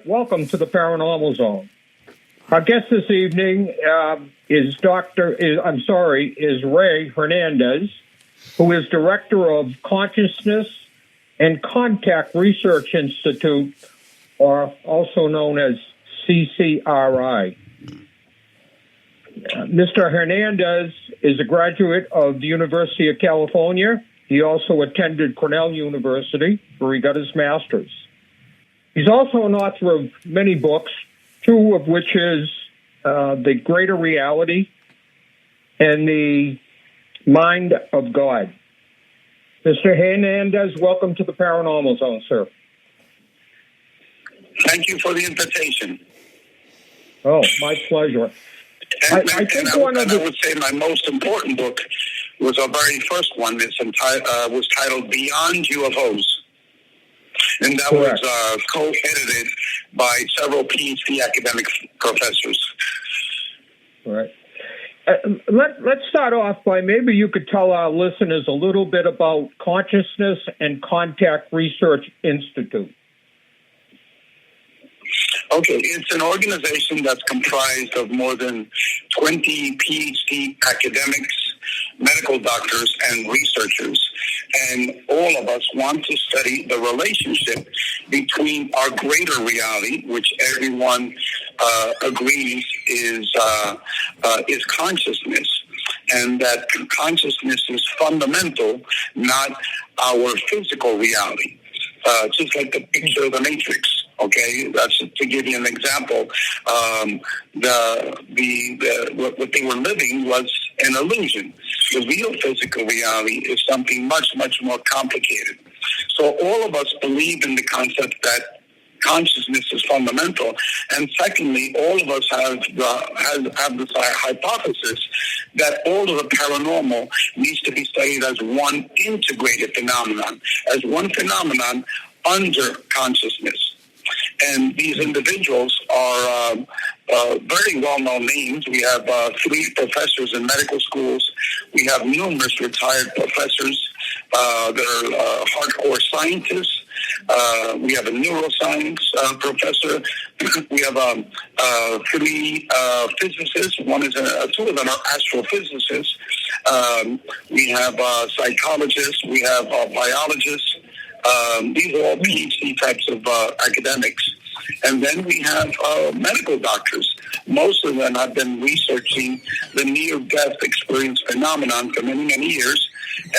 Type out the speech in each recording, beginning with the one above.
welcome to the Paranormal Zone. Our guest this evening is Ray Hernandez, who is director of Consciousness and Contact Research Institute, or also known as CCRI. Mr. Hernandez is a graduate of the University of California. He also attended Cornell University, where he got his master's. He's also an author of many books, two of which is The Greater Reality and The Mind of God. Mr. Hernandez, welcome to the Paranormal Zone, sir. Thank you for the invitation. Oh, my pleasure. I would say my most important book was our very first one. It was titled Beyond UFOs. And that Correct. was co-edited by several PhD academic professors. All right. Let's start off by maybe you could tell our listeners a little bit about Consciousness and Contact Research Institute. Okay, it's an organization that's comprised of more than 20 PhD academics, medical doctors, and researchers. And all of us want to study the relationship between our greater reality, which everyone agrees is consciousness, and that consciousness is fundamental, not our physical reality. Just like the picture of the Matrix. Okay, that's to give you an example. What they were living was an illusion. The real physical reality is something much, much more complicated. So all of us believe in the concept that consciousness is fundamental, and secondly, all of us have this hypothesis that all of the paranormal needs to be studied as one integrated phenomenon, as one phenomenon under consciousness. And these individuals are very well-known names. We have 3 professors in medical schools. We have numerous retired professors that are hardcore scientists. We have a neuroscience professor. We have 3 physicists. Two of them are astrophysicists. We have psychologists. We have biologists. These are all PhD types of academics. And then we have medical doctors. Most of them have been researching the near-death experience phenomenon for many, many years.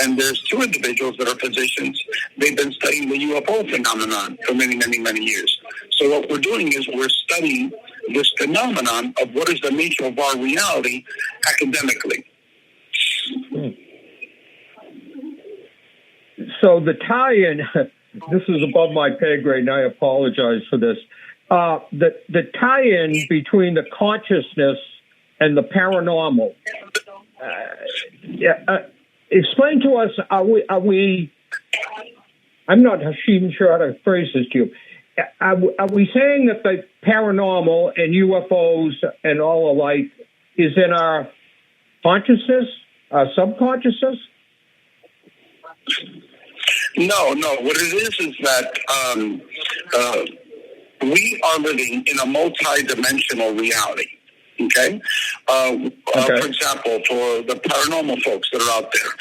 And there's 2 individuals that are physicians. They've been studying the UFO phenomenon for many, many, many years. So what we're doing is we're studying this phenomenon of what is the nature of our reality academically. So the tie-in, this is above my pay grade, and I apologize for this. The tie-in between the consciousness and the paranormal. Explain to us, are we, I'm not even sure how to phrase this to you. Are we saying that the paranormal and UFOs and all alike is in our consciousness, our subconsciousness? No. What it is that we are living in a multi-dimensional reality. Okay? For example, for the paranormal folks that are out there,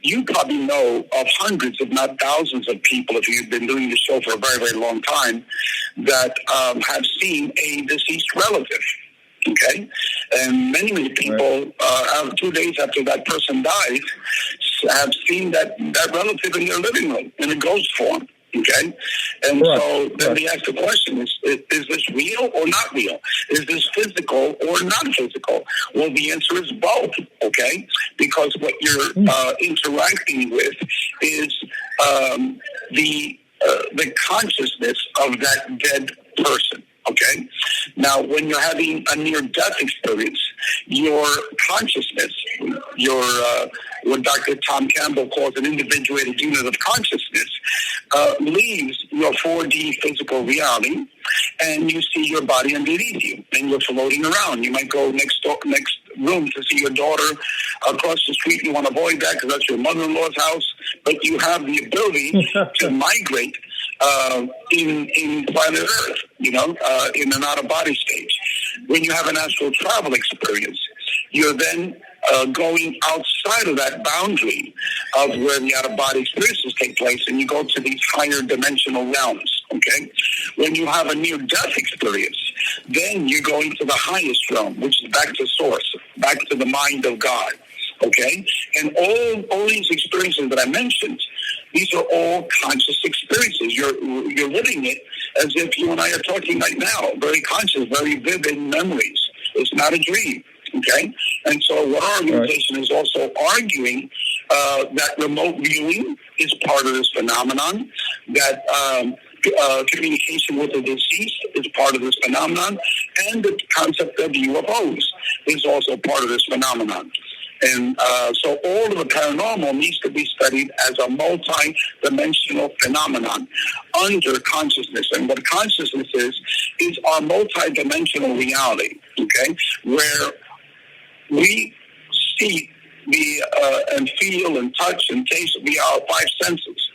you probably know of hundreds, if not thousands of people, if you've been doing the show for a very, very long time, that have seen a deceased relative. Okay? And many people, 2 days after that person dies, have seen that relative in their living room in a ghost form. Okay? And so then they ask the question, is this real or not real? Is this physical or not physical? Well, the answer is both, okay? Because what you're interacting with is the consciousness of that dead person. Okay? Now, when you're having a near-death experience, your consciousness, what Dr. Tom Campbell calls an individuated unit of consciousness, leaves your 4D physical reality, and you see your body underneath you, and you're floating around. You might go next room to see your daughter across the street. You want to avoid that because that's your mother-in-law's house, but you have the ability to migrate in planet Earth, in an out-of-body stage. When you have an astral travel experience, you're then going outside of that boundary of where the out-of-body experiences take place, and you go to these higher dimensional realms, okay? When you have a near-death experience, then you go into the highest realm, which is back to source, back to the mind of God, okay? And all these experiences that I mentioned, these are all conscious experiences. You're living it as if you and I are talking right now, very conscious, very vivid memories. It's not a dream. Okay, and so what our organization is also arguing that remote viewing is part of this phenomenon, that communication with the deceased is part of this phenomenon, and the concept of UFOs is also part of this phenomenon. And so all of the paranormal needs to be studied as a multi-dimensional phenomenon under consciousness. And what consciousness is our multi-dimensional reality, okay, where we see and feel and touch and taste via our five senses.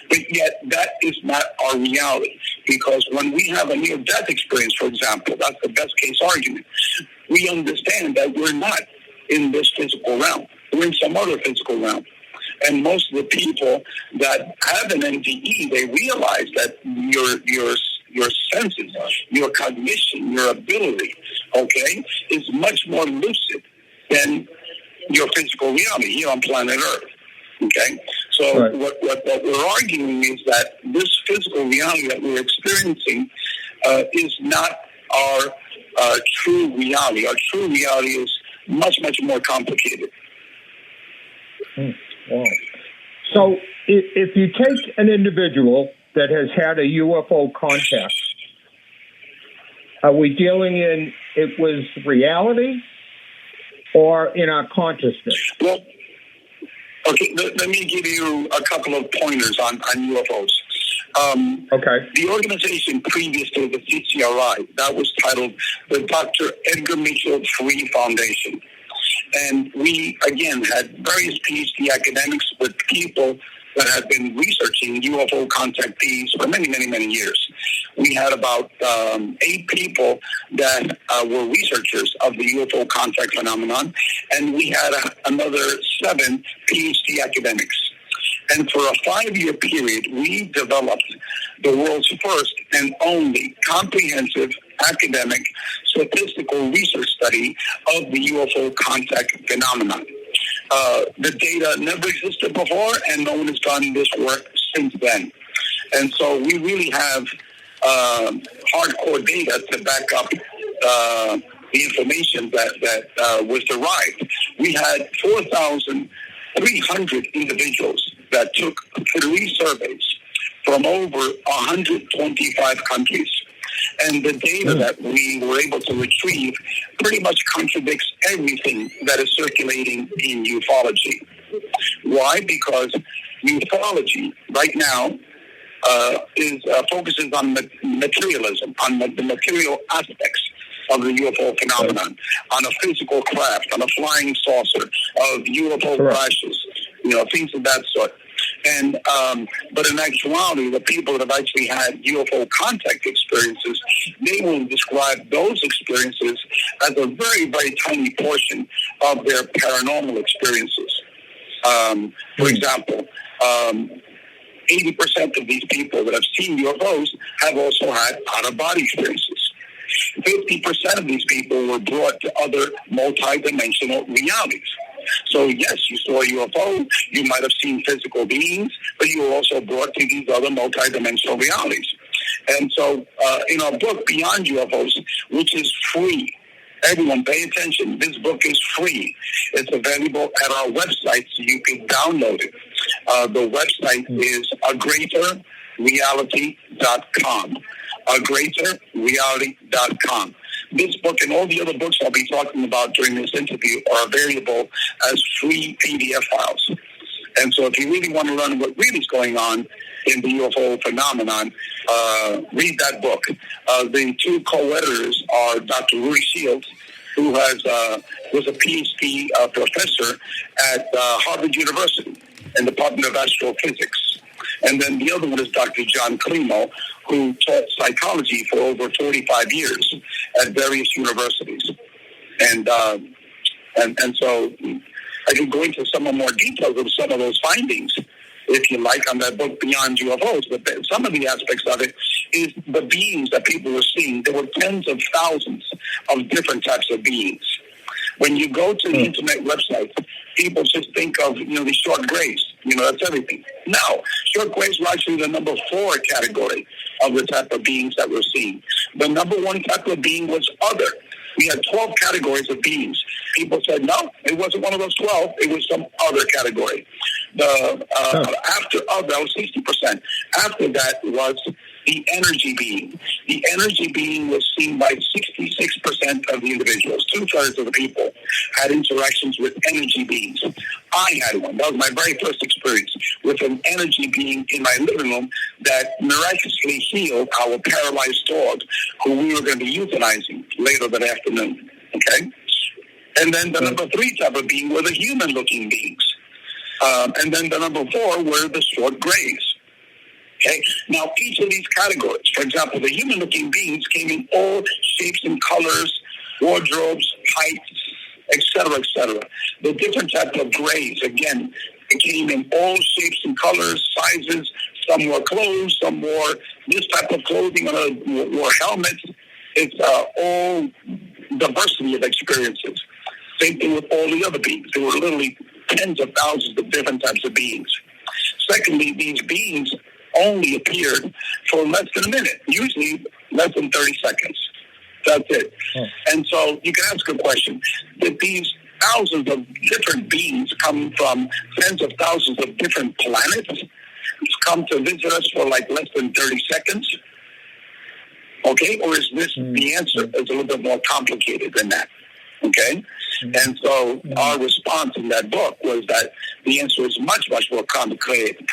But yet that is not our reality, because when we have a near-death experience, for example, that's the best case argument, we understand that we're not in this physical realm. We're in some other physical realm. And most of the people that have an NDE, they realize that your senses, your cognition, your ability, okay, is much more lucid than your physical reality here on planet Earth. Okay? So right. what we're arguing is that this physical reality that we're experiencing is not our true reality. Our true reality is much, much more complicated. Wow. So if you take an individual that has had a UFO contact, are we dealing in it was reality or in our consciousness? Well, okay, let me give you a couple of pointers on UFOs. Okay. The organization previous to the CCRI, that was titled the Dr. Edgar Mitchell Free Foundation. And we, again, had various PhD academics with people that had been researching UFO contactees for many, many, many years. We had about 8 people that were researchers of the UFO contact phenomenon, and we had another 7 PhD academics. And for a 5-year period, we developed the world's first and only comprehensive academic statistical research study of the UFO contact phenomenon. The data never existed before, and no one has done this work since then. And so we really have hardcore data to back up the information that was derived. We had 4,300 individuals that took 3 surveys from over 125 countries. And the data that we were able to retrieve pretty much contradicts everything that is circulating in ufology. Why? Because ufology right now focuses on materialism, on the material aspects of the UFO phenomenon, on a physical craft, on a flying saucer, of UFO crashes, things of that sort. And but in actuality, the people that have actually had UFO contact experiences, they will describe those experiences as a very, very tiny portion of their paranormal experiences. For example, 80% of these people that have seen UFOs have also had out-of-body experiences. 50% of these people were brought to other multi-dimensional realities. So, yes, you saw a UFO, you might have seen physical beings, but you were also brought to these other multi-dimensional realities. And so, in our book, Beyond UFOs, which is free, everyone pay attention, this book is free. It's available at our website, so you can download it. The website is agreaterreality.com. agreaterreality.com. This book and all the other books I'll be talking about during this interview are available as free PDF files. And so if you really want to learn what really is going on in the UFO phenomenon, read that book. The 2 co-editors are Dr. Rudy Shields, who was a PhD professor at Harvard University in the Department of Astrophysics. And then the other one is Dr. John Climo, who taught psychology for over 45 years at various universities. And so I can go into some more details of some of those findings, if you like, on that book, Beyond UFOs. But some of the aspects of it is the beings that people were seeing. There were tens of thousands of different types of beings. When you go to the internet website, people just think of, the short grays. That's everything. No, short grays were actually the number 4 category of the type of beings that we're seeing. The number 1 type of being was other. We had 12 categories of beings. People said, no, it wasn't one of those 12. It was some other category. After other, that was 60%. After that was the energy being. The energy being was seen by 66% of the individuals. 2/3 of the people had interactions with energy beings. I had one. That was my very first experience with an energy being in my living room that miraculously healed our paralyzed dog, who we were going to be euthanizing later that afternoon. Okay? And then the number 3 type of being were the human-looking beings. And then the number 4 were the short grays. Okay. Now, each of these categories, for example, the human-looking beings came in all shapes and colors, wardrobes, heights, etc., etc. The different types of grays, again, it came in all shapes and colors, sizes. Some wore clothes, some wore this type of clothing, wore helmets. It's all diversity of experiences. Same thing with all the other beings. There were literally tens of thousands of different types of beings. Secondly, these beings only appeared for less than a minute, usually less than 30 seconds. That's it. And so you can ask a question. Did these thousands of different beings come from tens of thousands of different planets come to visit us for like less than 30 seconds? Okay? Or is this the answer? It's a little bit more complicated than that. Okay? And so our response in that book was that the answer is much, much more complicated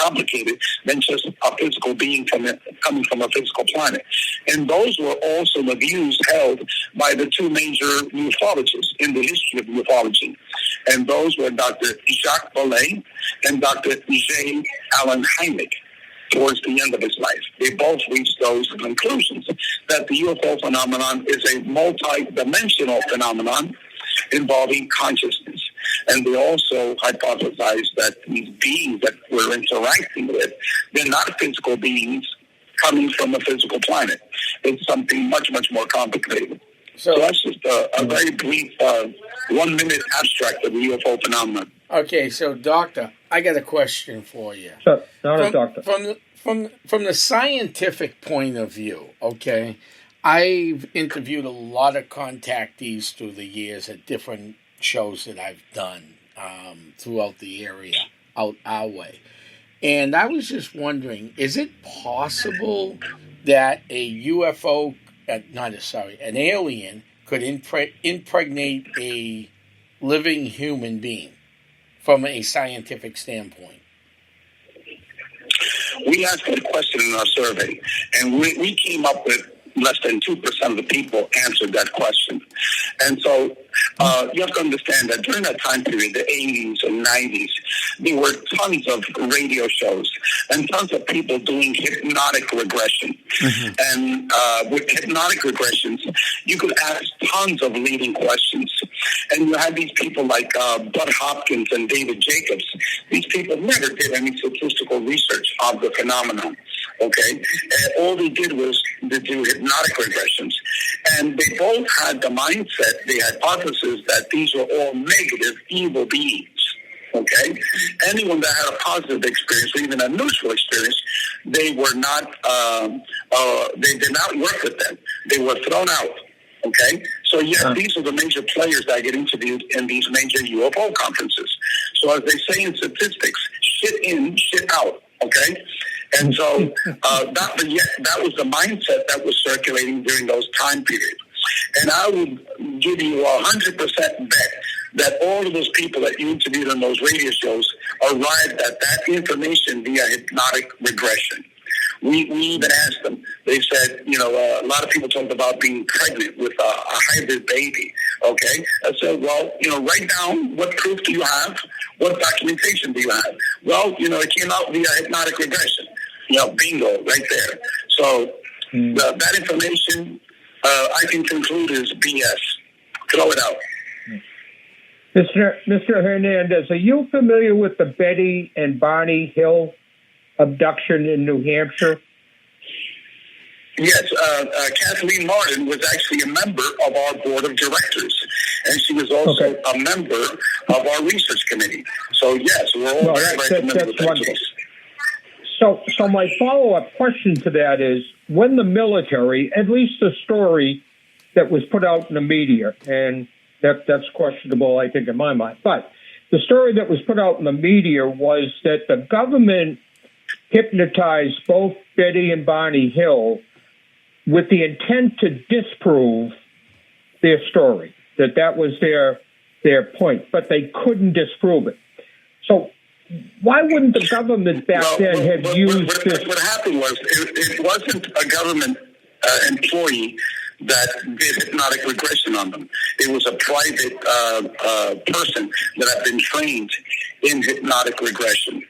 than just a physical being coming from a physical planet. And those were also the views held by the 2 major ufologists in the history of ufology. And those were Dr. Jacques Vallée and Dr. J. Allen Hynek. Towards the end of his life, they both reached those conclusions that the UFO phenomenon is a multi-dimensional phenomenon involving consciousness. And they also hypothesized that these beings that we're interacting with, they're not physical beings coming from a physical planet. It's something much, much more complicated. So that's just a very brief 1-minute abstract of the UFO phenomenon. Okay, so Doctor, I got a question for you. Sure. Not a doctor. From the scientific point of view, okay, I've interviewed a lot of contactees through the years at different shows that I've done throughout the area, out our way. And I was just wondering, is it possible that a UFO, an alien could impregnate a living human being from a scientific standpoint? We asked that question in our survey, and we came up with less than 2% of the people answered that question. And so you have to understand that during that time period, the 80s and 90s, there were tons of radio shows and tons of people doing hypnotic regression. And with hypnotic regressions, you could ask tons of leading questions. And you had these people like Bud Hopkins and David Jacobs. These people never did any statistical research of the phenomenon. Okay? And all they did was to do hypnotic regressions. And they both had the mindset, the hypothesis that these were all negative, evil beings. Okay? Anyone that had a positive experience or even a neutral experience, they were not, they did not work with them. They were thrown out. Okay? So, these are the major players that get interviewed in these major UFO conferences. So, as they say in statistics, shit in, shit out. Okay? And so that was the mindset that was circulating during those time periods. And I would give you 100% bet that all of those people that you interviewed on those radio shows arrived at that information via hypnotic regression. We even asked them. They said, a lot of people talked about being pregnant with a hybrid baby. Okay? I said, well, write down what proof do you have? What documentation do you have? Well, it came out via hypnotic regression. Bingo, right there. So that information, I can conclude is BS. Throw it out. Mr. Hernandez, are you familiar with the Betty and Barney Hill abduction in New Hampshire? Yes, Kathleen Martin was actually a member of our board of directors, and she was also a member of our research committee. So, yes, we're all very familiar with that case. So my follow-up question to that is, when the military, at least the story that was put out in the media, and that's questionable, I think, in my mind, but the story that was put out in the media was that the government hypnotized both Betty and Barney Hill with the intent to disprove their story, that was their point, but they couldn't disprove it. So why wouldn't the government back then have used this? What happened was it wasn't a government employee that did hypnotic regression on them. It was a private person that had been trained in hypnotic regression.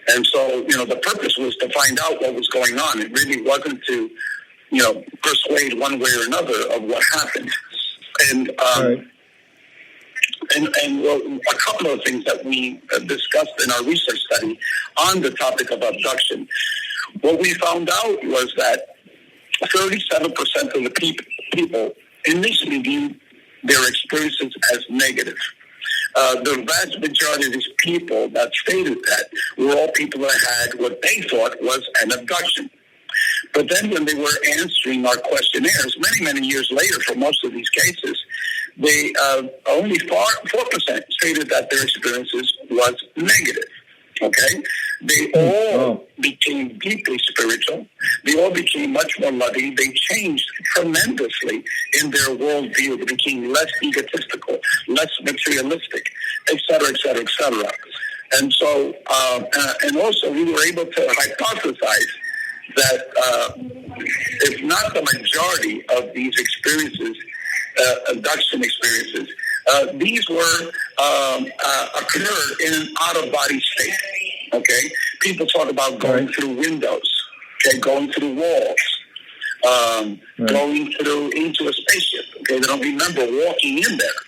And so, the purpose was to find out what was going on. It really wasn't to, persuade one way or another of what happened. And a couple of things that we discussed in our research study on the topic of abduction. What we found out was that 37% of the people initially viewed their experiences as negative. The vast majority of these people that stated that were all people that had what they thought was an abduction. But then when they were answering our questionnaires, many, many years later for most of these cases, they only 4% stated that their experiences was negative. Okay? They all became deeply spiritual. They all became much more loving. They changed tremendously in their worldview. They became less egotistical, less materialistic, et cetera, et cetera, et cetera. And so, and also we were able to hypothesize that if not the majority of these experiences, abduction experiences, these were occurred in an out-of-body state. Okay, people talk about going through windows, going through walls, going through into a spaceship. Okay, they don't remember walking in there.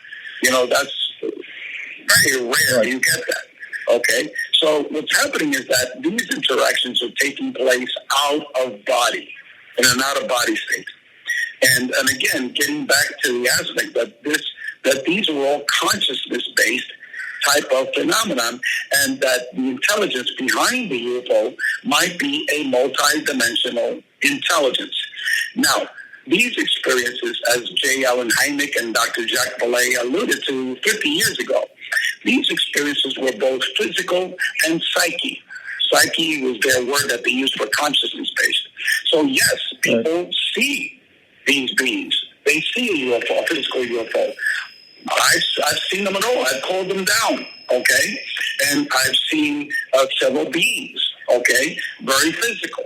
That's very rare. You get that. Okay, so what's happening is that these interactions are taking place out of body, in an out-of-body state. And again, getting back to the aspect that these are all consciousness-based type of phenomenon, and that the intelligence behind the UFO might be a multi-dimensional intelligence. Now, these experiences, as J. Allen Hynek and Dr. Jacques Vallée alluded to 50 years ago, these experiences were both physical and psyche. Psyche was their word that they used for consciousness-based. So yes, people see these beings. They see a UFO, a physical UFO. I've seen them at all. I've called them down, okay? And I've seen several beings, okay? Very physical.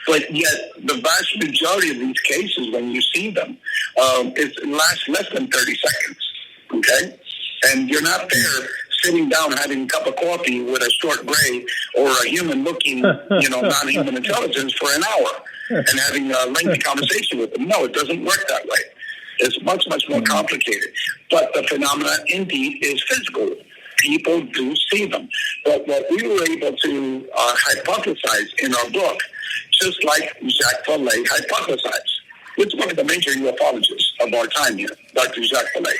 But yet, the vast majority of these cases, when you see them, it lasts less than 30 seconds, okay? And you're not there sitting down having a cup of coffee with a short gray or a human-looking, non-human intelligence for an hour and having a lengthy conversation with them. No, it doesn't work that way. It's much, much more complicated. But the phenomenon, indeed, is physical. People do see them. But what we were able to hypothesize in our book, just like Jacques Vallée hypothesized, it's one of the major ufologists of our time here, Dr. Jacques Vallée.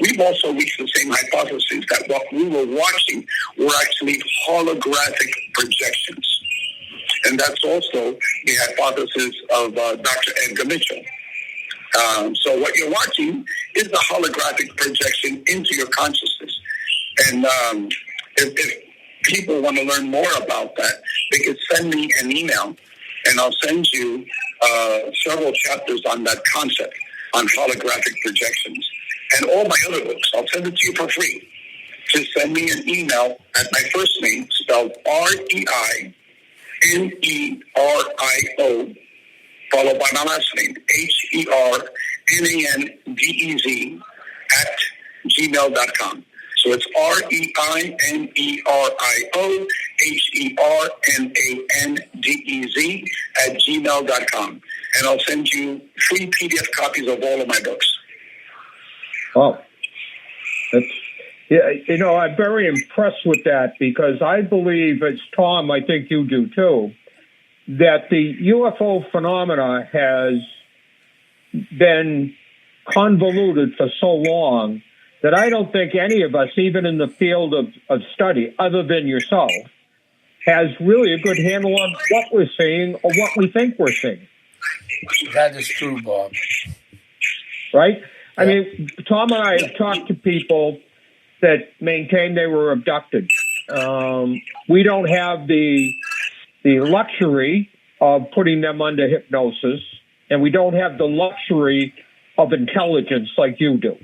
We've also reached the same hypothesis that what we were watching were actually holographic projections. And that's also the hypothesis of Dr. Edgar Mitchell. So what you're watching is the holographic projection into your consciousness. And if people want to learn more about that, they could send me an email, and I'll send you several chapters on that concept, on holographic projections. And all my other books, I'll send it to you for free. Just send me an email at my first name, spelled REINERIO, followed by my last name, HERNANDEZ @gmail.com. So it's REINERIO HERNANDEZ @gmail.com. And I'll send you free PDF copies of all of my books. Oh, that's, yeah, I'm very impressed with that because I believe, as Tom, I think you do too, that the UFO phenomena has been convoluted for so long that I don't think any of us, even in the field of study, other than yourself, has really a good handle on what we're seeing or what we think we're seeing. That is true, Bob. Right? I mean, Tom and I have talked to people that maintain they were abducted. We don't have the luxury of putting them under hypnosis, and we don't have the luxury of intelligence like you do.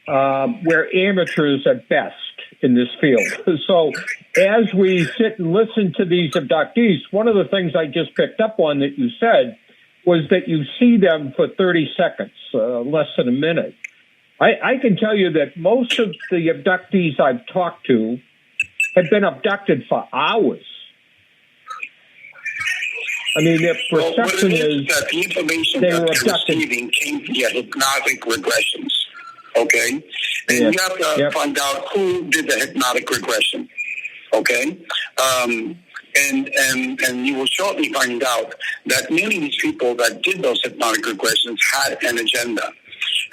We're amateurs at best in this field. So as we sit and listen to these abductees, one of the things I just picked up on that you said was that you see them for 30 seconds, less than a minute. I can tell you that most of the abductees I've talked to have been abducted for hours. I mean, their perception is that the information they that were they're abducted. receiving came via hypnotic regressions. Okay? And you have to find out who did the hypnotic regression. Okay? And you will shortly find out that many of these people that did those hypnotic regressions had an agenda.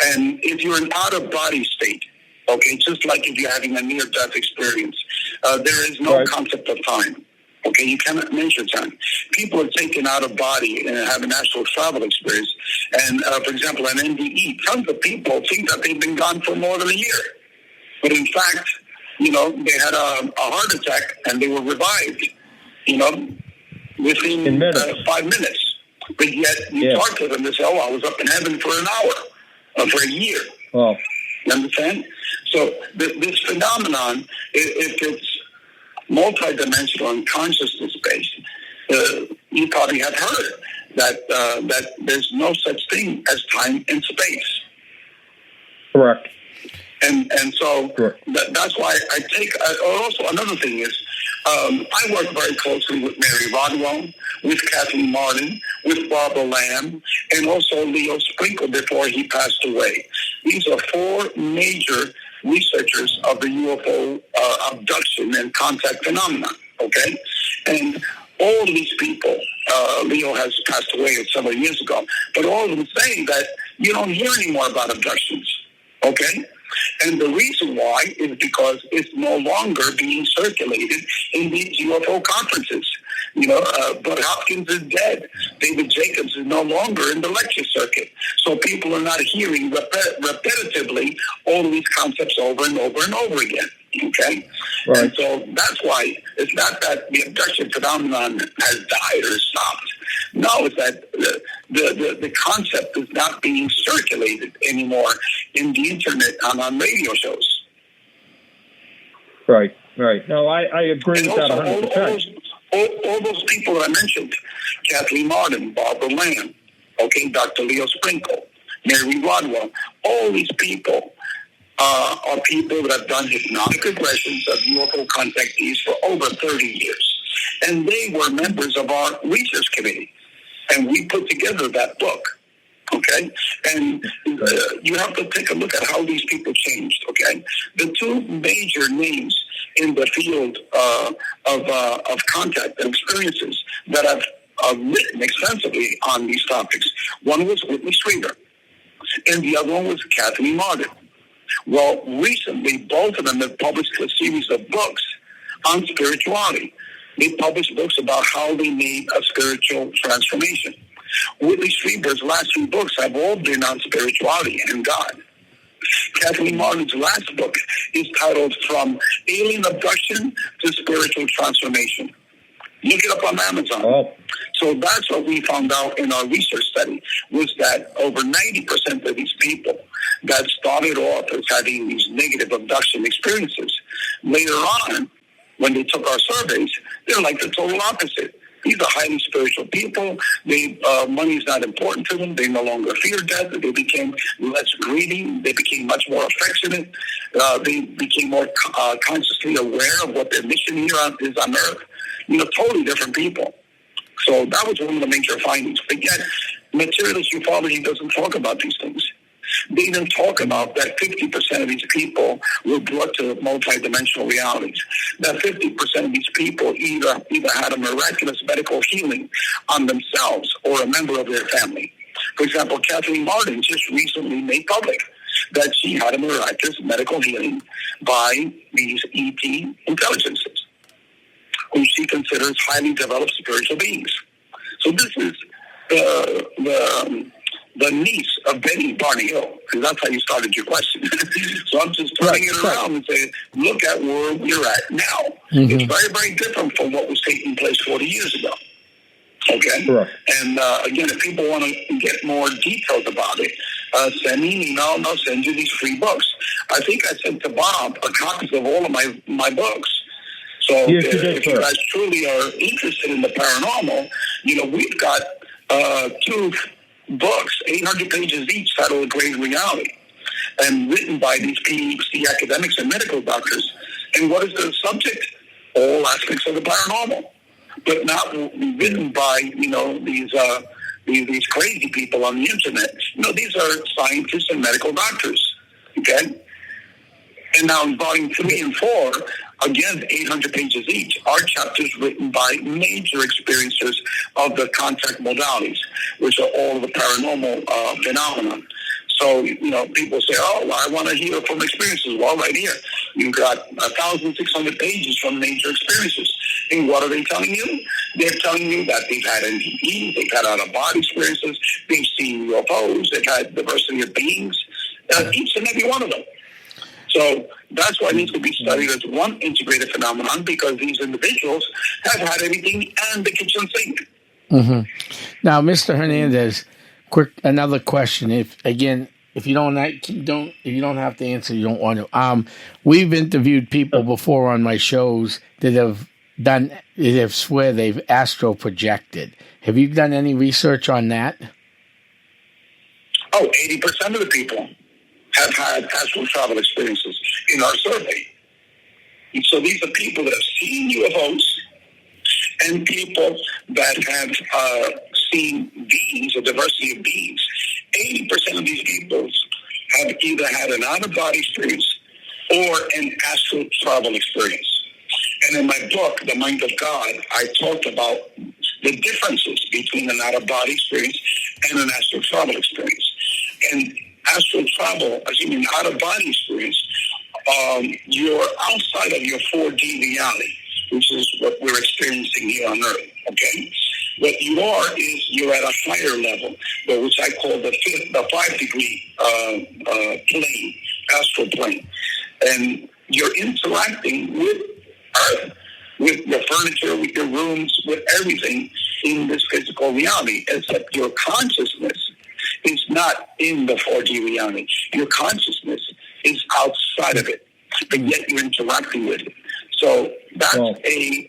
And if you're in out-of-body state, okay, just like if you're having a near-death experience, there is no concept of time. Okay, you cannot measure time. People are taken out of body and have an actual travel experience. And, for example, an NDE, tons of people think that they've been gone for more than a year. But in fact, they had a heart attack and they were revived, within 5 minutes. But yet you talk to them and they say, I was up in heaven for an hour or for a year. Oh. You understand? So this phenomenon, if it's multidimensional and consciousness-based, you probably have heard that there's no such thing as time and space. Correct. And so that's why I take. Also, another thing is, I work very closely with Mary Rodwell, with Kathleen Martin, with Barbara Lamb, and also Leo Sprinkle before he passed away. These are four major researchers of the UFO abduction and contact phenomenon. Okay, and all of these people, Leo has passed away several years ago, but all of them saying that you don't hear any more about abductions. Okay. And the reason why is because it's no longer being circulated in these UFO conferences. Bud Hopkins is dead. David Jacobs is no longer in the lecture circuit. So people are not hearing repetitively all of these concepts over and over and over again. Okay? Right. And so that's why it's not that the abduction phenomenon has died or stopped. No, it's that the concept is not being circulated anymore in the internet and on radio shows. Right. No, I agree with that 100%. All those people that I mentioned, Kathleen Martin, Barbara Lamb, okay, Dr. Leo Sprinkle, Mary Rodwell, all these people are people that have done hypnotic regressions of UFO contactees for over 30 years. And they were members of our research committee. And we put together that book, okay? And you have to take a look at how these people changed, okay? The two major names in the field of contact and experiences that have written extensively on these topics, one was Whitley Strieber, and the other one was Kathleen Martin. Well, recently, both of them have published a series of books on spirituality. They published books about how they made a spiritual transformation. Whitley Strieber's last two books have all been on spirituality and God. Kathleen Martin's last book is titled From Alien Abduction to Spiritual Transformation. Look it up on Amazon. Oh. So that's what we found out in our research study, was that over 90% of these people that started off as having these negative abduction experiences, later on, when they took our surveys, they're like the total opposite. These are highly spiritual people. Money is not important to them. They no longer fear death. They became less greedy. They became much more affectionate. They became more consciously aware of what their mission here is on Earth. Totally different people. So that was one of the major findings. But yet, materialist ufology doesn't talk about these things. They don't talk about that 50% of these people were brought to multidimensional realities. That 50% of these people either had a miraculous medical healing on themselves or a member of their family. For example, Kathleen Martin just recently made public that she had a miraculous medical healing by these ET intelligences, who she considers highly developed spiritual beings. So this is the niece of Benny Barney Hill, because that's how you started your question. So I'm just turning it around and saying, look at where we're at now. It's very, very different from what was taking place 40 years ago. Okay? Sure. And again, if people want to get more details about it, send me an email and I'll send you these free books. I think I sent to Bob a copy of all of my books. So yes, if you guys truly are interested in the paranormal, we've got 2 books, 800 pages each, titled The Great Reality, and written by these PhD academics and medical doctors. And what is the subject? All aspects of the paranormal, but not written by these crazy people on the internet. These are scientists and medical doctors. Okay. And now in volume 3 and 4, again, 800 pages each, are chapters written by major experiencers of the contact modalities, which are all the paranormal phenomenon. So, people say, oh, well, I want to hear from experiences. Well, right here, you've got 1,600 pages from major experiences. And what are they telling you? They're telling you that they've had NDE, they've had out-of-body experiences, they've seen UFOs, they've had diversity of beings, each and every one of them. So that's why it needs to be studied as one integrated phenomenon, because these individuals have had everything and the kitchen sink. Mm-hmm. Now, Mr. Hernandez, another question. If you don't have to answer, you don't want to. We've interviewed people before on my shows that have swear they've astral projected. Have you done any research on that? 80% of the people have had astral travel experiences in our survey. And so these are people that have seen UFOs and people that have seen beings, a diversity of beings. 80% of these people have either had an out-of-body experience or an astral travel experience. And in my book, The Mind of God, I talked about the differences between an out-of-body experience and an astral travel experience. And astral travel, an out-of-body experience, you're outside of your 4D reality, which is what we're experiencing here on Earth, okay? What you are is you're at a higher level, which I call the 5-degree plane, astral plane. And you're interacting with Earth, with your furniture, with your rooms, with everything in this physical reality, except your consciousness is not in the 4D reality. Your consciousness is outside of it, but yet you're interacting with it. So that's an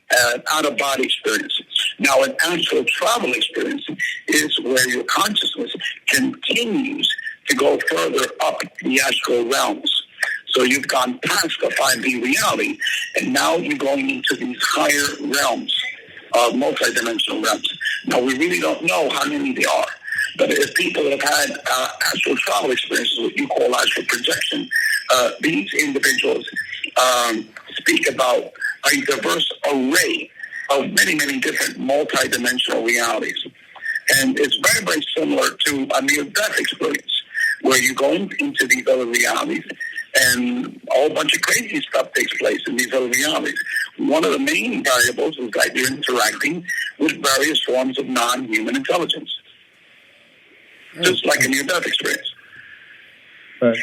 out-of-body experience. Now, an astral travel experience is where your consciousness continues to go further up the astral realms. So you've gone past the 5D reality, and now you're going into these higher realms, multidimensional realms. Now, we really don't know how many they are. But if people have had astral travel experiences, what you call astral projection, these individuals speak about a diverse array of many, many different multidimensional realities. And it's very, very similar to a near-death experience, where you go into these other realities and a whole bunch of crazy stuff takes place in these other realities. One of the main variables is that you're interacting with various forms of non-human intelligence. Just like a near-death experience. Right.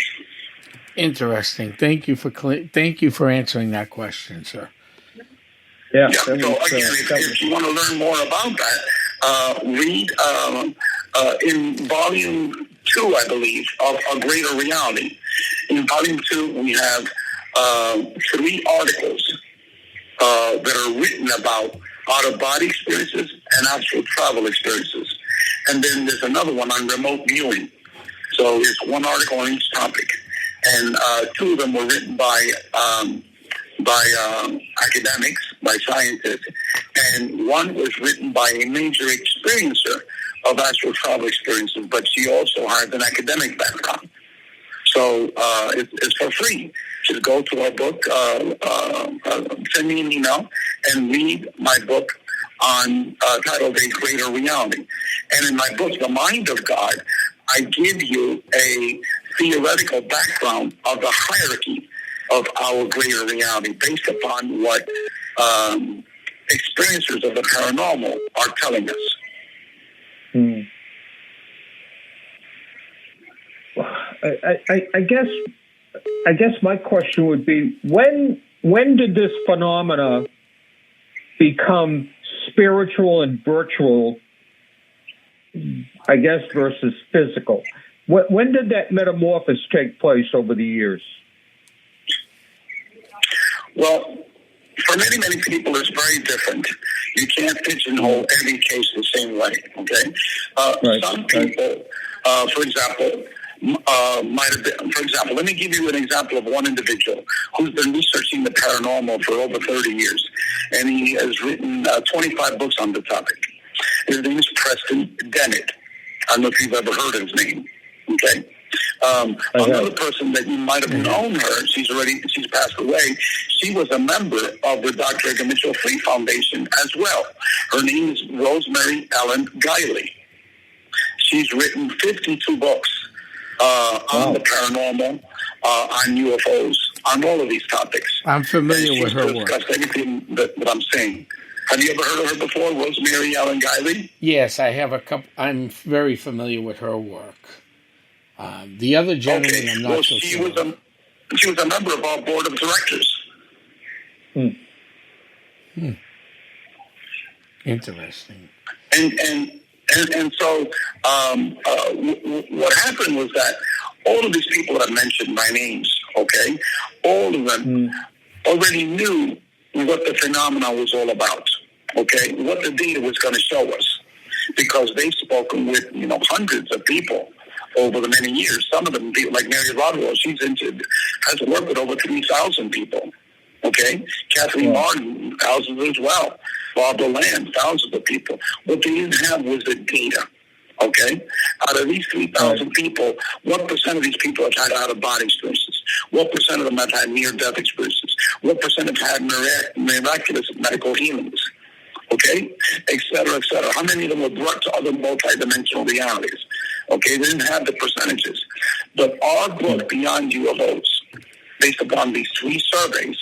Interesting. Thank you for answering that question, sir. Yeah. So again, if you want to learn more about that, read in volume 2, I believe, of A Greater Reality. In volume 2, we have 3 articles that are written about out-of-body experiences, and actual travel experiences. And then there's another one on remote viewing. So it's one article on each topic. And two of them were written by academics, by scientists, and one was written by a major experiencer of astral travel experiences, but she also has an academic background. So it's for free. Just go to our book, send me an email, and read my book on titled A Greater Reality. And in my book, The Mind of God, I give you a theoretical background of the hierarchy of our greater reality based upon what experiencers of the paranormal are telling us. Hmm. I guess my question would be, when did this phenomena become spiritual and virtual, I guess, versus physical? When did that metamorphosis take place over the years? Well, for many, many people, it's very different. You can't pigeonhole every case the same way, okay? Right. Some people, for example, might have been, for example, let me give you an example of one individual who's been researching the paranormal for over 30 years, and he has written 25 books on the topic. His name is Preston Dennett. I don't know if you've ever heard of his name, okay? Another person that you might have known her, she's passed away. She was a member of the Dr. Edgar Mitchell Free Foundation as well. Her name is Rosemary Ellen Guiley. She's written 52 books on the paranormal, on UFOs, on all of these topics. I'm familiar with her work. She's discussed everything that I'm saying. Have you ever heard of her before, Rosemary Ellen Guiley? Yes, I have a couple. I'm very familiar with her work. The other gentleman, I'm not so sure. She was a member of our board of directors. Interesting. And so what happened was that all of these people that I mentioned by names, okay, all of them already knew what the phenomena was all about, okay, what the data was going to show us, because they've spoken with, hundreds of people over the many years. Some of them, like Mary Rodwell, has worked with over 3,000 people. Okay, Kathleen Martin, thousands as well. Barbara Lamb, thousands of people. What they didn't have was the data. Okay, out of these 3,000 people, what percent of these people have had out-of-body experiences? What percent of them have had near-death experiences? What percent have had miraculous medical healings? Okay, et cetera, et cetera. How many of them were brought to other multidimensional realities? Okay, they didn't have the percentages. But our book, Beyond UFOs, based upon these 3 surveys,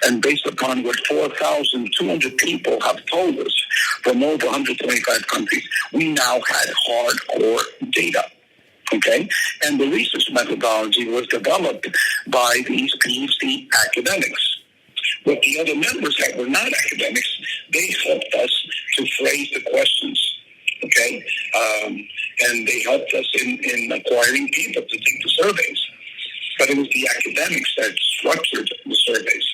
and based upon what 4,200 people have told us from over 125 countries, we now had hardcore data. Okay? And the research methodology was developed by these PhD academics. But the other members that were not academics, they helped us to phrase the questions. Okay? And they helped us in acquiring people to take the surveys. But it was the academics that structured the surveys.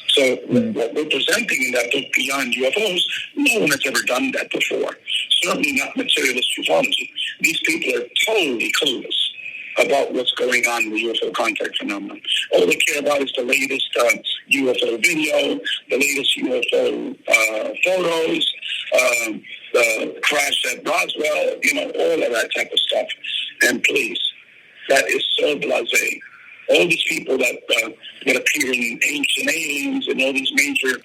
So what we're presenting in that book, Beyond UFOs, no one has ever done that before. Certainly not materialist ufology. These people are totally clueless about what's going on in the UFO contact phenomenon. All they care about is the latest UFO video, the latest UFO photos, the crash at Roswell, all of that type of stuff. And please, that is so blasé. All these people that appear in Ancient Aliens and all these major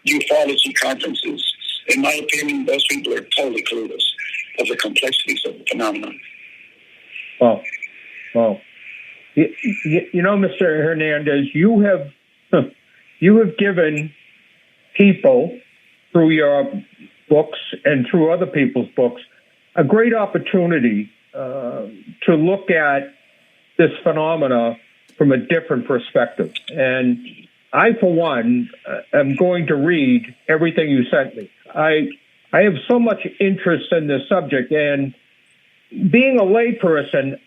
ufology conferences, in my opinion, those people are totally clueless of the complexities of the phenomenon. Wow. Mr. Hernandez, you have given people through your books and through other people's books a great opportunity to look at this phenomena from a different perspective. And I, for one, am going to read everything you sent me. I have so much interest in this subject, and being a layperson,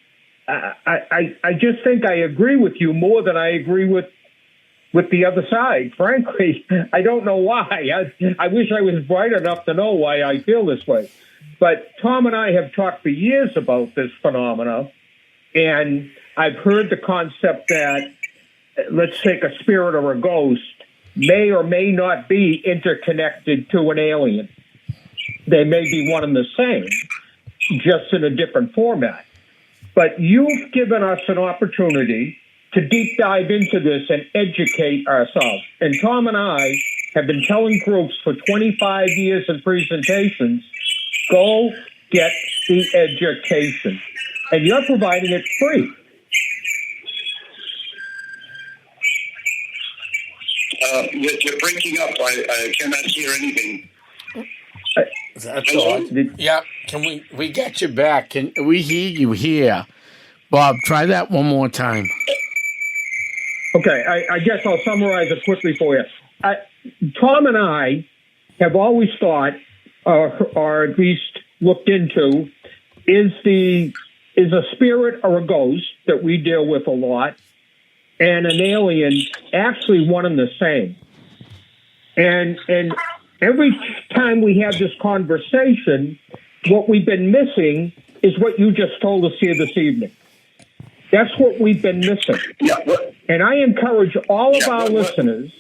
I just think I agree with you more than I agree with with the other side. Frankly, I don't know why. I wish I was bright enough to know why I feel this way. But Tom and I have talked for years about this phenomena, and I've heard the concept that, let's take a spirit or a ghost, may or may not be interconnected to an alien. They may be one and the same, just in a different format. But you've given us an opportunity to deep dive into this and educate ourselves. And Tom and I have been telling groups for 25 years in presentations, go get the education. And you're providing it free. You're breaking up. I cannot hear anything. That's odd. Yeah, can we get you back? Can we hear you here? Bob, try that one more time. Okay, I guess I'll summarize it quickly for you. Tom and I have always thought, or at least looked into, is a spirit or a ghost that we deal with a lot, and an alien actually one and the same. And every time we have this conversation, what we've been missing is what you just told us here this evening. That's what we've been missing. Yeah, and I encourage all of our listeners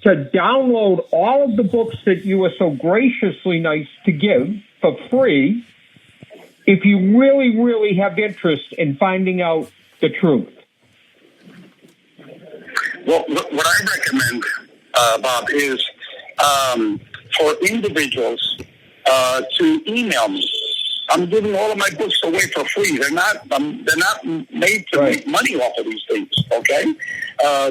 to download all of the books that you are so graciously nice to give for free if you really, really have interest in finding out the truth. Well, what I recommend, Bob, is for individuals to email me. I'm giving all of my books away for free. They're not made to make money off of these things, okay?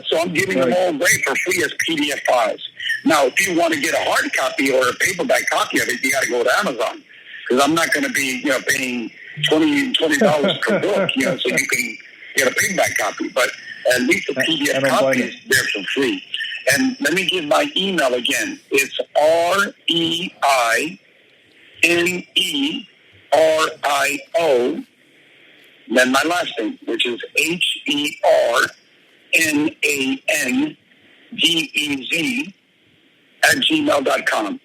So I'm giving them all away for free as PDF files. Now, if you want to get a hard copy or a paperback copy of it, you got to go to Amazon, because I'm not going to be paying $20 per book, so you can get a paperback copy. But at least a PDF copy is there for free. And let me give my email again. It's REINERIO, then my last name, which is HERNANDEZ @gmail.com.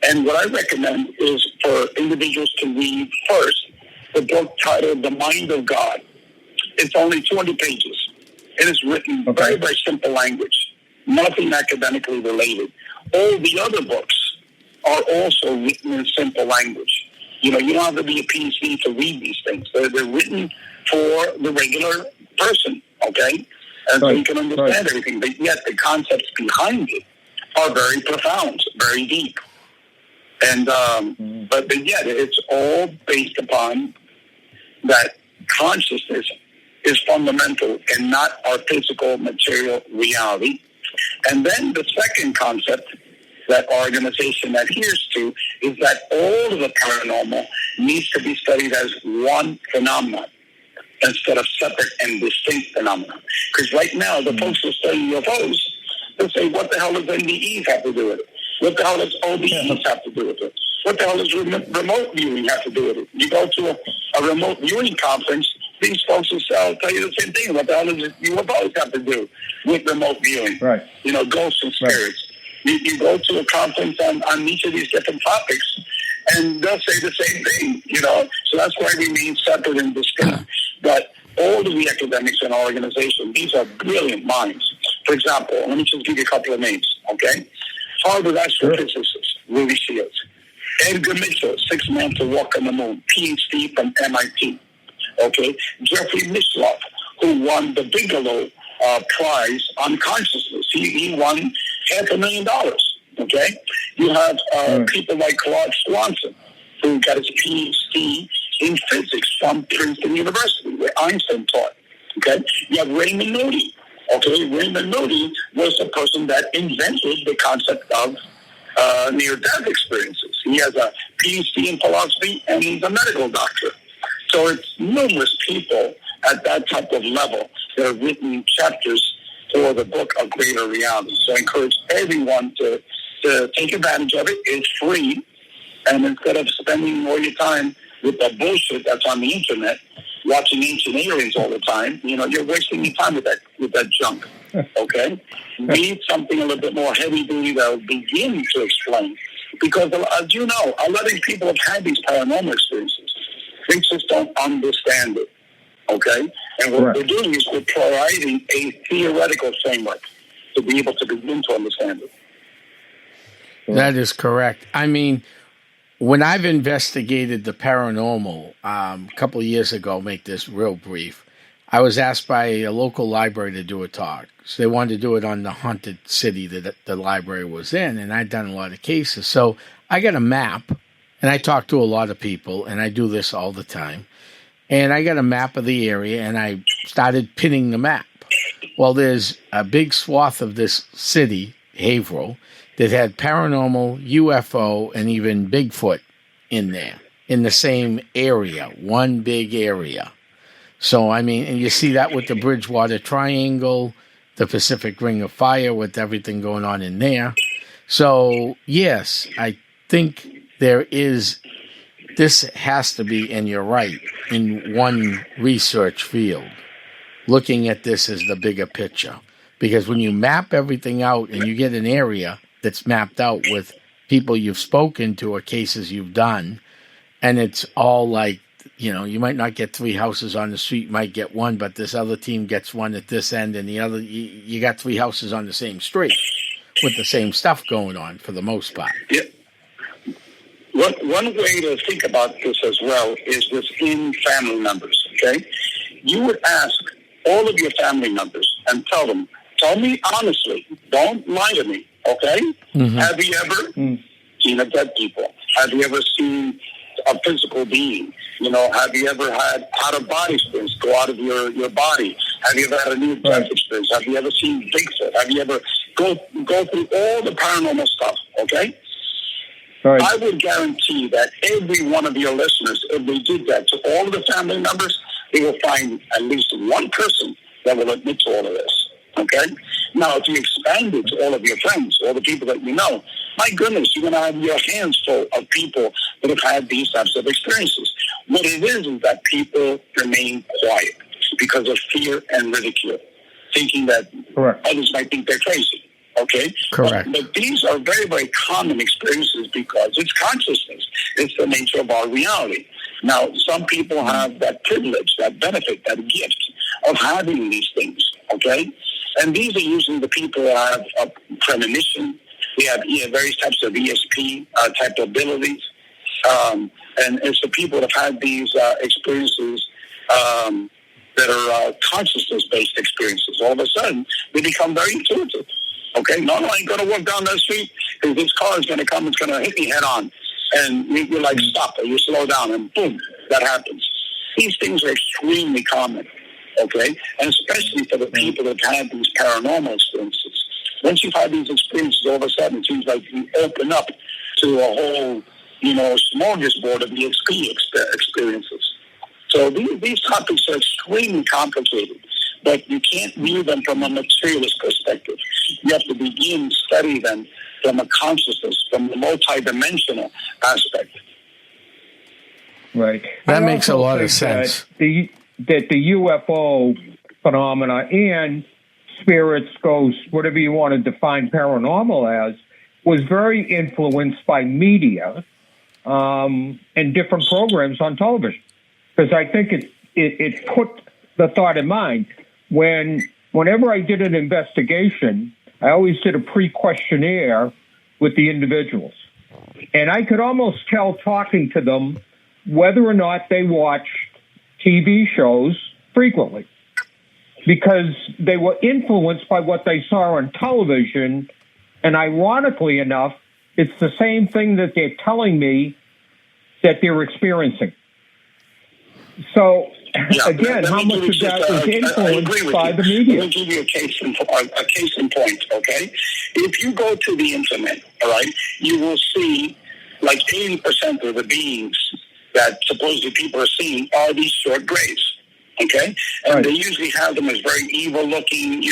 And what I recommend is for individuals to read first the book titled The Mind of God. It's only 200 pages. It is written very, very simple language, nothing academically related. All the other books are also written in simple language. You don't have to be a PhD to read these things. They're written for the regular person, okay? And so you can understand everything. But yet the concepts behind it are very profound, very deep. And but yet it's all based upon that consciousness is fundamental and not our physical material reality. And then the second concept that our organization adheres to is that all of the paranormal needs to be studied as one phenomenon instead of separate and distinct phenomena. Because right now, the folks who study UFOs, they'll say, what the hell does NDEs have to do with it? What the hell does OBEs have to do with it? What the hell does remote viewing have to do with it? You go to a remote viewing conference, these folks will tell you the same thing. What the hell does UFOs have to do with remote viewing? Right. Ghosts and spirits. Right. You go to a conference on each of these different topics, and they'll say the same thing, So that's why we mean separate and distinct. But all of the academics in our organization, these are brilliant minds. For example, let me just give you a couple of names, okay? Harvard astrophysicist, Ruby Shields. Edgar Mitchell, 6 man to walk on the moon, PhD from MIT. Okay, Jeffrey Misloff, who won the Bigelow Prize on Consciousness. He won $500,000. Okay, you have people like Claude Swanson, who got his PhD in physics from Princeton University, where Einstein taught. Okay, you have Raymond Moody. Okay, Raymond Moody was the person that invented the concept of near-death experiences. He has a PhD in philosophy, and he's a medical doctor. So it's numerous people at that type of level that have written chapters for the book of Greater Reality. So I encourage everyone to take advantage of it. It's free. And instead of spending all your time with the bullshit that's on the internet, watching Ancient Aliens all the time, you're wasting your time with that junk. Okay? We need something a little bit more heavy duty that will begin to explain. Because, as you know, a lot of people have had these paranormal experiences. They just don't understand it. Okay? And what we're doing is we're providing a theoretical framework to be able to begin to understand it. That is correct. I mean, when I've investigated the paranormal a couple of years ago, make this real brief, I was asked by a local library to do a talk. So they wanted to do it on the haunted city that the library was in, and I'd done a lot of cases. So I got a map, and I talk to a lot of people, and I do this all the time. And I got a map of the area, and I started pinning the map. Well, there's a big swath of this city, Haverhill, that had paranormal, UFO, and even Bigfoot in there, in the same area, one big area. So, I mean, and you see that with the Bridgewater Triangle, the Pacific Ring of Fire, with everything going on in there. So, yes, I think this has to be, and you're right, in one research field. Looking at this as the bigger picture. Because when you map everything out and you get an area that's mapped out with people you've spoken to or cases you've done, and it's all like, you know, you might not get 3 houses on the street, you might get one, but this other team gets one at this end, and the other, you got 3 houses on the same street with the same stuff going on for the most part. Yeah. One way to think about this as well is this in family members, okay? You would ask all of your family members and tell me honestly, don't lie to me, okay? Mm-hmm. Have you ever seen a dead people? Have you ever seen a physical being? You know, have you ever had out-of-body experience go out of your body? Have you ever had a near-death experience? Have you ever seen Bigfoot? Have you ever go through all the paranormal stuff, okay? Right. I would guarantee that every one of your listeners, if they did that to all of the family members, they will find at least one person that will admit to all of this. Okay? Now, if you expand it to all of your friends, all the people that you know, my goodness, you're going to have your hands full of people that have had these types of experiences. What it is that people remain quiet because of fear and ridicule, thinking that others might think they're crazy. Okay? Correct. But these are very, very common experiences because it's consciousness. It's the nature of our reality. Now, some people have that privilege, that benefit, that gift of having these things, okay? And these are usually the people that have a premonition. They have various types of ESP type abilities. And it's the people that have had these experiences that are consciousness-based experiences. All of a sudden, they become very intuitive. Okay, not only going to walk down that street, because this car is going to come, it's going to hit me head on. And you're like, stop, or you slow down, and boom, that happens. These things are extremely common, okay? And especially for the people that have had these paranormal experiences. Once you've had these experiences, all of a sudden, it seems like you open up to a whole, smorgasbord of EXP experiences. So these topics are extremely complicated. But you can't view them from a materialist perspective. You have to begin study them from a consciousness, from the multidimensional aspect. Right. That makes a lot of sense. That the UFO phenomena and spirits, ghosts, whatever you want to define paranormal as, was very influenced by media and different programs on television. Because I think it put the thought in mind. Whenever I did an investigation, I always did a pre-questionnaire with the individuals. And I could almost tell talking to them whether or not they watched TV shows frequently. Because they were influenced by what they saw on television. And ironically enough, it's the same thing that they're telling me that they're experiencing. So, again, how much of that is influenced by the media? Let me give you a case in point, okay? If you go to the internet, all right, you will see like 80% of the beings that supposedly people are seeing are these short grays, okay? And they usually have them as very evil-looking,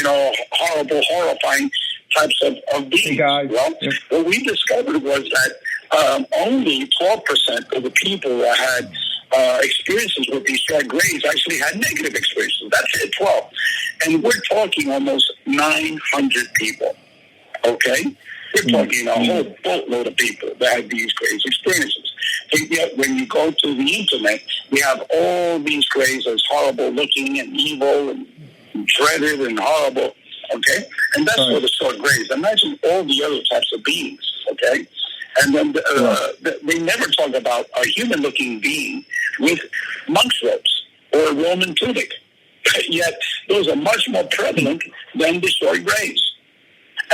horrible, horrifying types of beings. Hey guys. Well, what we discovered was that only 12% of the people that had experiences with these short grays actually had negative experiences. That's it, 12. And we're talking almost 900 people, okay? We're talking a whole boatload of people that have these crazy experiences. And yet, when you go to the internet, we have all these crazies as horrible looking and evil and dreaded and horrible, okay? And that's where the sword graze. Imagine all the other types of beings, okay? And then they never talk about a human-looking being with monk's robes or a Roman tunic. Yet those are much more prevalent than the sword graze.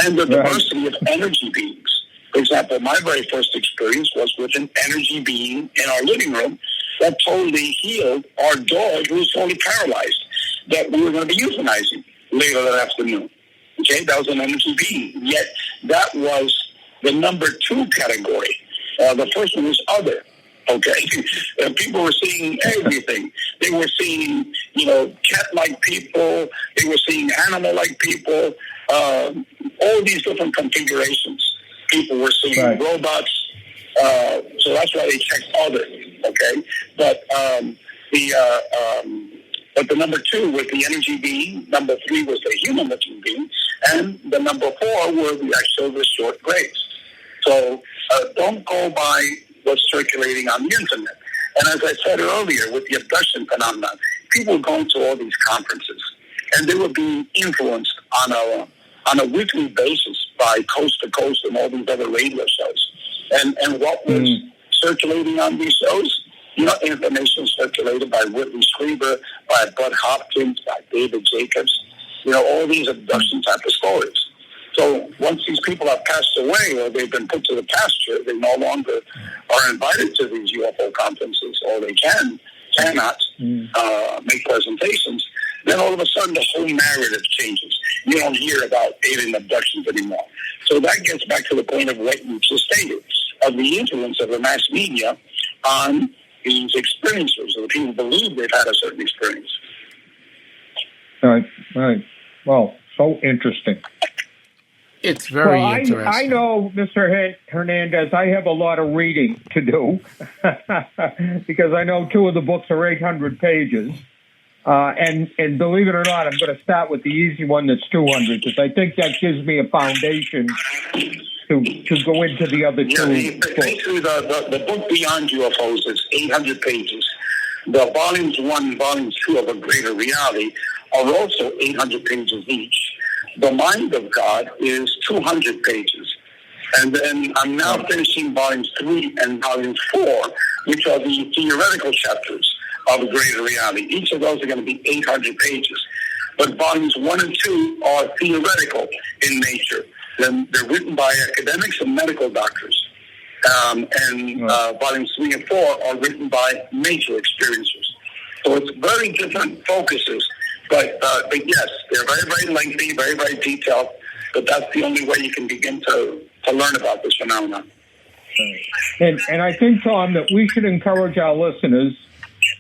And the diversity of energy beings. For example, my very first experience was with an energy being in our living room that totally healed our dog who was totally paralyzed, that we were going to be euthanizing later that afternoon. Okay, that was an energy being. Yet that was the number 2 category. The first one was other. Okay, and people were seeing everything. They were seeing, cat-like people. They were seeing animal-like people. All these different configurations. People were seeing robots. So that's why they checked other. Okay, but the number 2 was the energy being. Number 3 was the human-looking being, and the number 4 were the actual short grays. So don't go by what's circulating on the internet. And as I said earlier, with the abduction phenomenon, people going to all these conferences, and they were being influenced on a weekly basis by Coast to Coast and all these other radio shows. And what was circulating on these shows? Information circulated by Whitley Strieber, by Bud Hopkins, by David Jacobs, all these abduction type of stories. So once these people have passed away or they've been put to the pasture, they no longer are invited to these UFO conferences, or they cannot make presentations. Then all of a sudden the whole narrative changes. You don't hear about alien abductions anymore. So that gets back to the point of what you just stated, of the influence of the mass media on these experiences, or the people believe they've had a certain experience. Right. Well, so interesting. It's very interesting. I know, Mr. Hernandez, I have a lot of reading to do because I know 2 of the books are 800 pages. And believe it or not, I'm going to start with the easy one that's 200 because I think that gives me a foundation to go into the other 2 books. Basically, the book Beyond UFOs is 800 pages. The volumes 1 and volumes 2 of A Greater Reality are also 800 pages each. The Mind of God is 200 pages. And then I'm now finishing volumes 3 and volumes 4, which are the theoretical chapters of A Greater Reality. Each of those are going to be 800 pages. But volumes 1 and 2 are theoretical in nature. Then they're written by academics and medical doctors. Volumes 3 and 4 are written by nature experiencers. So it's very different focuses. But yes, they're very, very lengthy, very, very detailed. But that's the only way you can begin to learn about this phenomenon. And I think, Tom, that we should encourage our listeners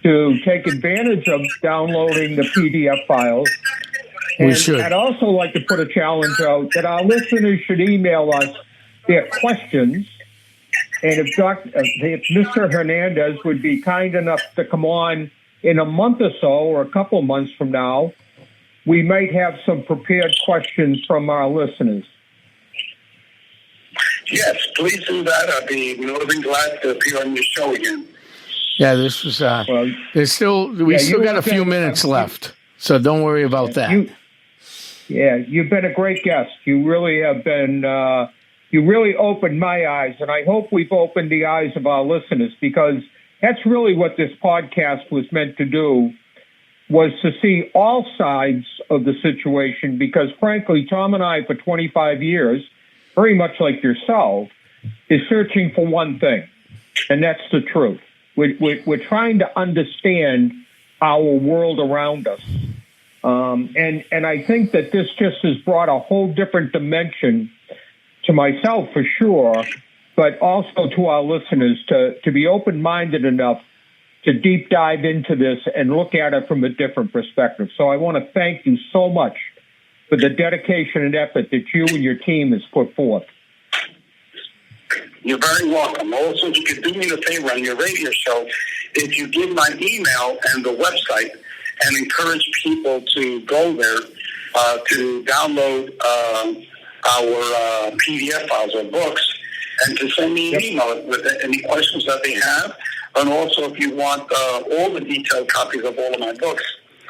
to take advantage of downloading the PDF files. We should. I'd also like to put a challenge out that our listeners should email us their questions. And if Mr. Hernandez would be kind enough to come on in a month or so, or a couple of months from now, we might have some prepared questions from our listeners. Yes, please do that. I'd be more than glad to appear on your show again. Yeah, this was. We still got a few minutes left, so don't worry about that. You've been a great guest. You really have been. You really opened my eyes, and I hope we've opened the eyes of our listeners, because that's really what this podcast was meant to do, was to see all sides of the situation, because frankly, Tom and I, for 25 years, very much like yourself, is searching for one thing, and that's the truth. We're trying to understand our world around us. And I think that this just has brought a whole different dimension to myself, for sure, but also to our listeners to be open-minded enough to deep dive into this and look at it from a different perspective. So I want to thank you so much for the dedication and effort that you and your team has put forth. You're very welcome. Also, if you could do me a favor on your radio show, if you give my email and the website, and encourage people to go there to download our PDF files or books, and to send me an email with any questions that they have. And also, if you want all the detailed copies of all of my books,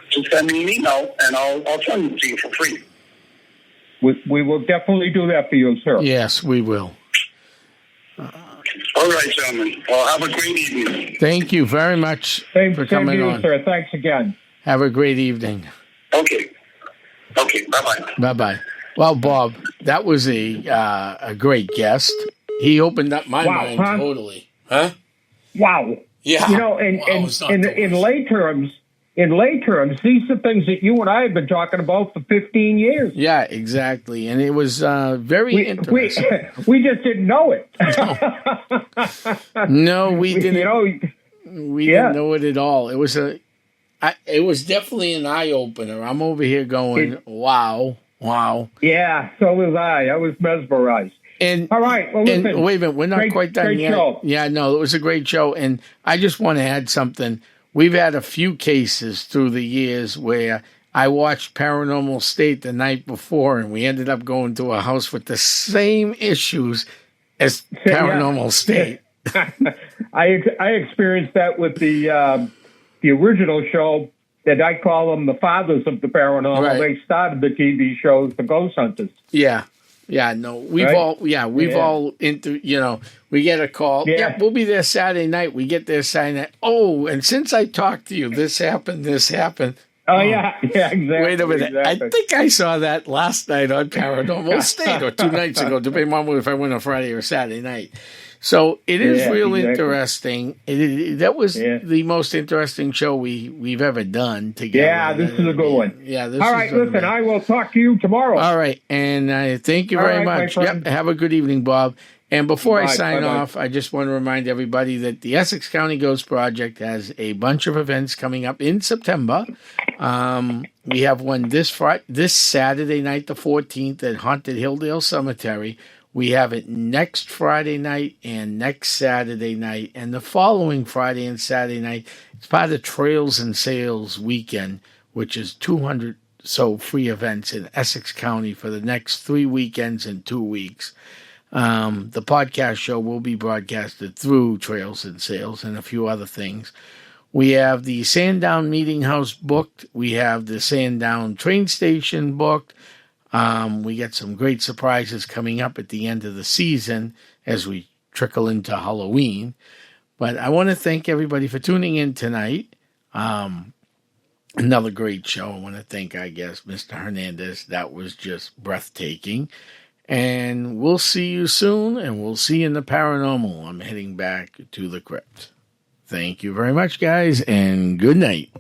just send me an email, and I'll send them to you for free. We will definitely do that for you, sir. Yes, we will. All right, gentlemen. Well, have a great evening. Thank you very much for Same coming to you, on. sir. Thanks again. Have a great evening. Okay. Bye-bye. Bye-bye. Well, Bob, that was a great guest. He opened up my mind totally. Huh? Wow. Yeah. You know, in lay terms, these are things that you and I have been talking about for 15 years. Yeah, exactly. And it was very interesting. We just didn't know it. No, we didn't. You know, we didn't know it at all. It was definitely an eye opener. I'm over here going, wow. Yeah, so was I. I was mesmerized. And all right, well, listen. And wait a minute, we're not quite done yet. Show. Yeah, no, it was a great show. And I just want to add something. We've had a few cases through the years where I watched Paranormal State the night before, and we ended up going to a house with the same issues as Paranormal State. I experienced that with the original show that I call them the fathers of the paranormal. Right. They started the TV shows, The Ghost Hunters. Yeah. Yeah, no, we've all we get a call. Yeah, we'll be there Saturday night. We get there Saturday night. Oh, and since I talked to you, this happened. Oh, yeah, exactly. Wait a minute. Exactly. I think I saw that last night on Paranormal State or 2 nights ago, depending on if I went on Friday or Saturday night. So it is real interesting. That was the most interesting show we've ever done together. Yeah, this is a good one. Yeah, all right, listen, I will talk to you tomorrow. All right, and thank you very much. Yep, have a good evening, Bob. And before I sign off, I just want to remind everybody that the Essex County Ghost Project has a bunch of events coming up in September. We have one this Saturday night, the 14th, at Haunted Hilldale Cemetery. We have it next Friday night and next Saturday night, and the following Friday and Saturday night. It's part of Trails and Sales Weekend, which is 200 free events in Essex County for the next 3 weekends and 2 weeks. The podcast show will be broadcasted through Trails and Sales and a few other things. We have the Sandown Meeting House booked. We have the Sandown train station booked. We get some great surprises coming up at the end of the season as we trickle into Halloween. But I want to thank everybody for tuning in tonight. Another great show. I want to thank, Mr. Hernandez. That was just breathtaking. And we'll see you soon, and we'll see you in the paranormal. I'm heading back to the crypt. Thank you very much, guys, and good night.